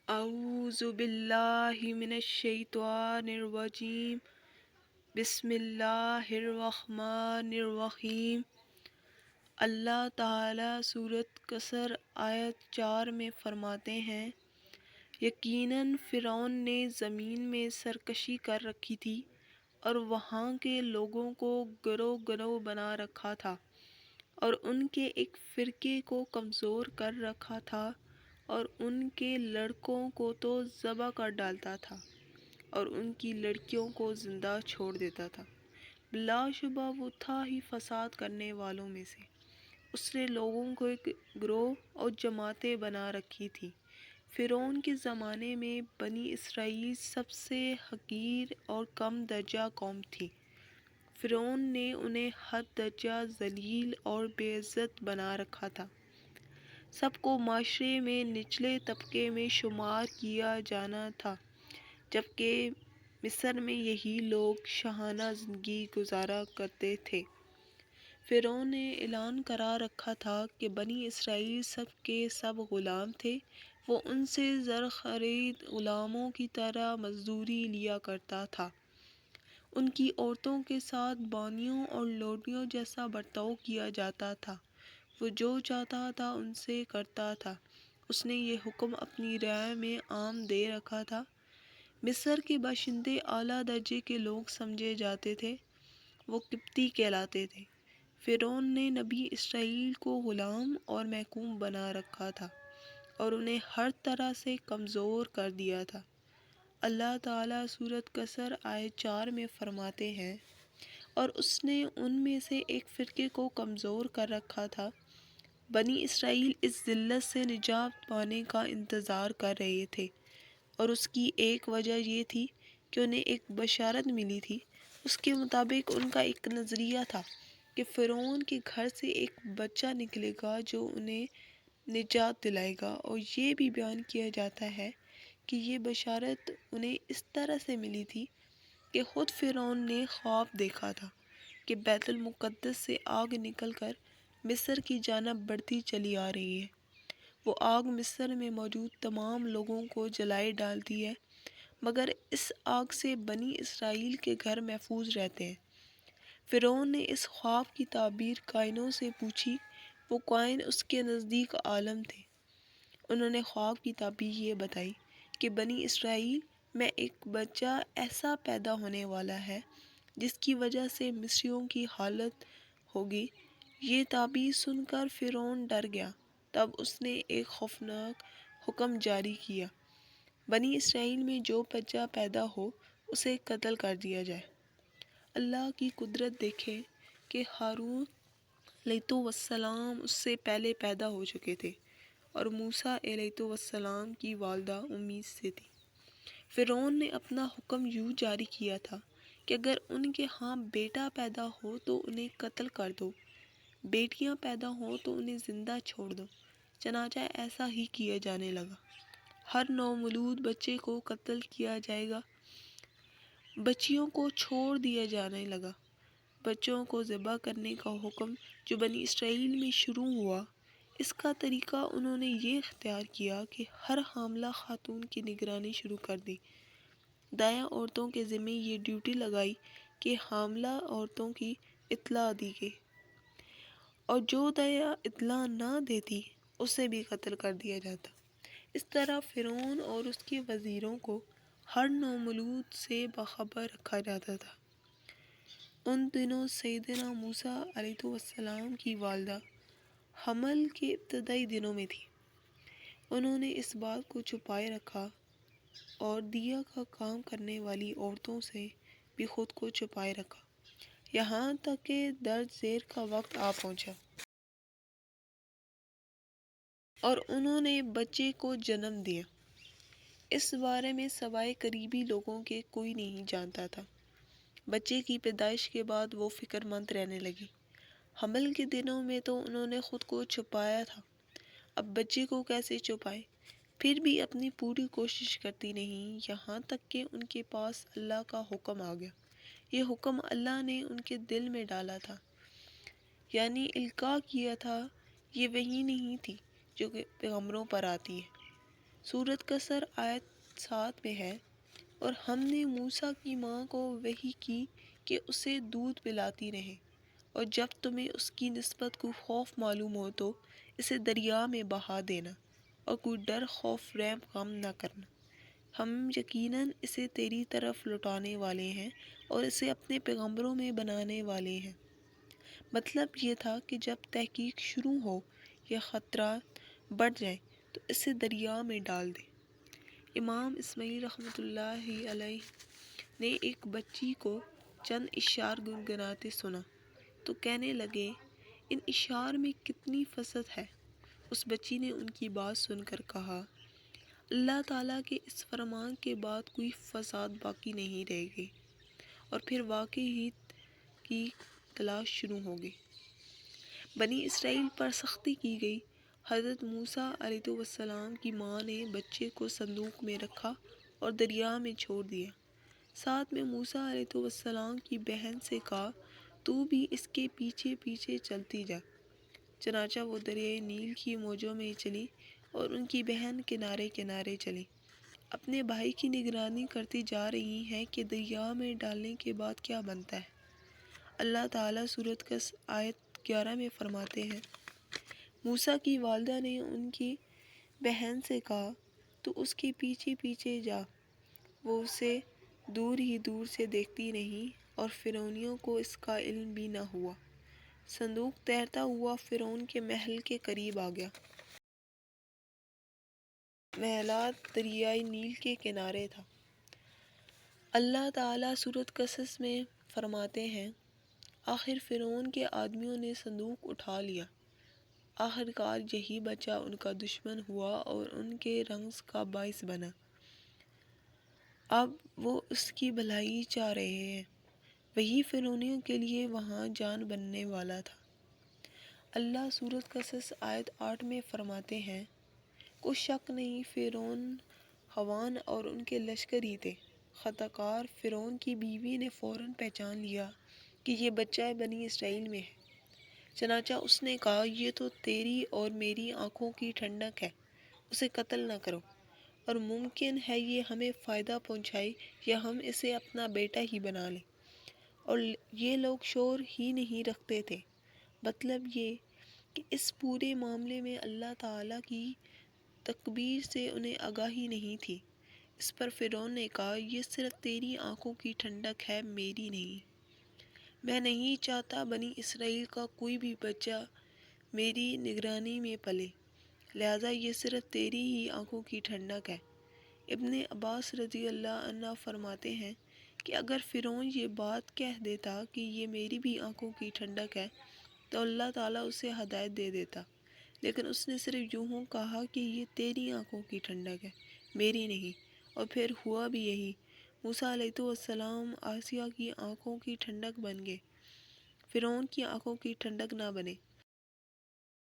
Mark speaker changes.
Speaker 1: اعوذ باللہ من الشیطان الرجیم بسم اللہ الرحمن الرحیم۔ اللہ تعالیٰ سورۃ قصر آیت 4 میں فرماتے ہیں، یقیناً فرعون نے زمین میں سرکشی کر رکھی تھی اور وہاں کے لوگوں کو گروہ گروہ بنا رکھا تھا اور ان کے ایک فرقے کو کمزور کر رکھا تھا اور ان کے لڑکوں کو تو ذبح کر ڈالتا تھا اور ان کی لڑکیوں کو زندہ چھوڑ دیتا تھا۔ بلا شبہ وہ تھا ہی فساد کرنے والوں میں سے۔ اس نے لوگوں کو ایک گروہ اور جماعتیں بنا رکھی تھی۔ فرعون کے زمانے میں بنی اسرائیل سب سے حقیر اور کم درجہ قوم تھی۔ فرعون نے انہیں حد درجہ ذلیل اور بے عزت بنا رکھا تھا۔ سب کو معاشرے میں نچلے طبقے میں شمار کیا جانا تھا، جبکہ مصر میں یہی لوگ شاہانہ زندگی گزارا کرتے تھے۔ فرعون نے اعلان کرا رکھا تھا کہ بنی اسرائیل سب کے سب غلام تھے۔ وہ ان سے زر خرید غلاموں کی طرح مزدوری لیا کرتا تھا۔ ان کی عورتوں کے ساتھ بانیوں اور لوڈیوں جیسا برتاؤ کیا جاتا تھا۔ وہ جو چاہتا تھا ان سے کرتا تھا۔ اس نے یہ حکم اپنی رعایا میں عام دے رکھا تھا۔ مصر کے باشندے اعلیٰ درجے کے لوگ سمجھے جاتے تھے۔ وہ قبطی کہلاتے تھے۔ فرعون نے نبی اسرائیل کو غلام اور محکوم بنا رکھا تھا اور انہیں ہر طرح سے کمزور کر دیا تھا۔ اللہ تعالیٰ سورۃ قصر آیت 4 میں فرماتے ہیں، اور اس نے ان میں سے ایک فرقے کو کمزور کر رکھا تھا۔ بنی اسرائیل اس ذلت سے نجات پانے کا انتظار کر رہے تھے، اور اس کی ایک وجہ یہ تھی کہ انہیں ایک بشارت ملی تھی۔ اس کے مطابق ان کا ایک نظریہ تھا کہ فرعون کے گھر سے ایک بچہ نکلے گا جو انہیں نجات دلائے گا، اور یہ بھی بیان کیا جاتا ہے کہ یہ بشارت انہیں اس طرح سے ملی تھی کہ خود فرعون نے خواب دیکھا تھا کہ بیت المقدس سے آگ نکل کر مصر کی جانب بڑھتی چلی آ رہی ہے۔ وہ آگ مصر میں موجود تمام لوگوں کو جلائے ڈالتی ہے، مگر اس آگ سے بنی اسرائیل کے گھر محفوظ رہتے ہیں۔ فرعون نے اس خواب کی تعبیر کائنوں سے پوچھی۔ وہ کائن اس کے نزدیک عالم تھے۔ انہوں نے خواب کی تعبیر یہ بتائی کہ بنی اسرائیل میں ایک بچہ ایسا پیدا ہونے والا ہے جس کی وجہ سے مصریوں کی حالت ہوگی۔ یہ تعبیر سن کر فرعون ڈر گیا۔ تب اس نے ایک خوفناک حکم جاری کیا، بنی اسرائیل میں جو بچہ پیدا ہو اسے قتل کر دیا جائے۔ اللہ کی قدرت دیکھیں کہ ہارون علیہ السلام اس سے پہلے پیدا ہو چکے تھے اور موسیٰ علیہ السلام کی والدہ امی سے تھی۔ فرعون نے اپنا حکم یوں جاری کیا تھا کہ اگر ان کے ہاں بیٹا پیدا ہو تو انہیں قتل کر دو، بیٹیاں پیدا ہوں تو انہیں زندہ چھوڑ دو۔ چنانچہ ایسا ہی کیا جانے لگا۔ ہر نومولود بچے کو قتل کیا جائے گا، بچیوں کو چھوڑ دیا جانے لگا۔ بچوں کو ذبح کرنے کا حکم جو بنی اسرائیل میں شروع ہوا، اس کا طریقہ انہوں نے یہ اختیار کیا کہ ہر حاملہ خاتون کی نگرانی شروع کر دی۔ دایاں عورتوں کے ذمہ یہ ڈیوٹی لگائی کہ حاملہ عورتوں کی اطلاع دی گئی، اور جو دایا اطلاع نہ دیتی اسے بھی قتل کر دیا جاتا۔ اس طرح فرعون اور اس کے وزیروں کو ہر نومولود سے باخبر رکھا جاتا تھا۔ ان دنوں سیدنا موسیٰ علیہ السلام کی والدہ حمل کے ابتدائی دنوں میں تھی۔ انہوں نے اس بات کو چھپائے رکھا اور دیا کا کام کرنے والی عورتوں سے بھی خود کو چھپائے رکھا، یہاں تک کہ درج ذیل کا وقت آ پہنچا اور انہوں نے بچے کو جنم دیا۔ اس بارے میں سوائے قریبی لوگوں کے کوئی نہیں جانتا تھا۔ بچے کی پیدائش کے بعد وہ فکر مند رہنے لگی۔ حمل کے دنوں میں تو انہوں نے خود کو چھپایا تھا، اب بچے کو کیسے چھپائے؟ پھر بھی اپنی پوری کوشش کرتی نہیں، یہاں تک کہ ان کے پاس اللہ کا حکم آ گیا۔ یہ حکم اللہ نے ان کے دل میں ڈالا تھا، یعنی القاء کیا تھا۔ یہ وحی نہیں تھی جو کہ پیغمبروں پر آتی ہے۔ سورت کا سر آیت 7 میں ہے، اور ہم نے موسیٰ کی ماں کو وحی کی کہ اسے دودھ پلاتی رہیں، اور جب تمہیں اس کی نسبت کو خوف معلوم ہو تو اسے دریا میں بہا دینا، اور کوئی ڈر خوف رحم غم نہ کرنا، ہم یقیناً اسے تیری طرف لوٹانے والے ہیں اور اسے اپنے پیغمبروں میں بنانے والے ہیں۔ مطلب یہ تھا کہ جب تحقیق شروع ہو یا خطرات بڑھ جائیں تو اسے دریا میں ڈال دیں۔ امام اسماعیل رحمۃ اللہ علیہ نے ایک بچی کو چند اشعار گنگناتے سنا تو کہنے لگے، ان اشعار میں کتنی فصاحت ہے۔ اس بچی نے ان کی بات سن کر کہا، اللہ تعالیٰ کے اس فرمان کے بعد کوئی فساد باقی نہیں رہ گئی، اور پھر واقعی ہی کی تلاش شروع ہو گئی۔ بنی اسرائیل پر سختی کی گئی۔ حضرت موسیٰ علیہ السلام کی ماں نے بچے کو صندوق میں رکھا اور دریا میں چھوڑ دیا۔ ساتھ میں موسیٰ علیہ السلام کی بہن سے کہا، تو بھی اس کے پیچھے پیچھے چلتی جا۔ چنانچہ وہ دریائے نیل کی موجوں میں چلی اور ان کی بہن کنارے کنارے چلی، اپنے بھائی کی نگرانی کرتی جا رہی ہیں کہ دریا میں ڈالنے کے بعد کیا بنتا ہے۔ اللہ تعالیٰ سورت کا آیت 11 میں فرماتے ہیں، موسیٰ کی والدہ نے ان کی بہن سے کہا، تو اس کے پیچھے پیچھے جا۔ وہ اسے دور ہی دور سے دیکھتی رہی اور فرعونیوں کو اس کا علم بھی نہ ہوا۔ صندوق تیرتا ہوا فرعون کے محل کے قریب آ گیا۔ محلات دریائے نیل کے کنارے تھا۔ اللہ تعالیٰ سورۃ قصص میں فرماتے ہیں، آخر فرعون کے آدمیوں نے صندوق اٹھا لیا۔ آخرکار یہی بچہ ان کا دشمن ہوا اور ان کے رنج کا باعث بنا۔ اب وہ اس کی بھلائی چاہ رہے ہیں۔ وہی فرعونیوں کے لیے وہاں جان بننے والا تھا۔ اللہ سورۃ قصص آیت 8 میں فرماتے ہیں، کوئی شک نہیں فرعون، حامان اور ان کے لشکر ہی تھے۔ خطا کار فرعون کی بیوی نے فوراً پہچان لیا کہ یہ بچہ بنی اسرائیل میں ہے۔ چنانچہ اس نے کہا، یہ تو تیری اور میری آنکھوں کی ٹھنڈک ہے، اسے قتل نہ کرو، اور ممکن ہے یہ ہمیں فائدہ پہنچائے یا ہم اسے اپنا بیٹا ہی بنا لیں۔ اور یہ لوگ شور ہی نہیں رکھتے تھے۔ مطلب یہ کہ اس پورے معاملے میں اللہ تعالیٰ کی تقدیر سے انہیں آگاہی نہیں تھی۔ اس پر فرعون نے کہا، یہ صرف تیری آنکھوں کی ٹھنڈک ہے، میری نہیں۔ میں نہیں چاہتا بنی اسرائیل کا کوئی بھی بچہ میری نگرانی میں پلے، لہٰذا یہ صرف تیری ہی آنکھوں کی ٹھنڈک ہے۔ ابن عباس رضی اللہ عنہ فرماتے ہیں کہ اگر فرعون یہ بات کہہ دیتا کہ یہ میری بھی آنکھوں کی ٹھنڈک ہے تو اللہ تعالیٰ اسے ہدایت دے دیتا، لیکن اس نے صرف یوں کہا کہ یہ تیری آنکھوں کی ٹھنڈک ہے، میری نہیں، اور پھر ہوا بھی یہی۔ موسیٰ علیہ السلام آسیہ کی آنکھوں کی ٹھنڈک بن گئے، فرعون کی آنکھوں کی ٹھنڈک نہ بنے۔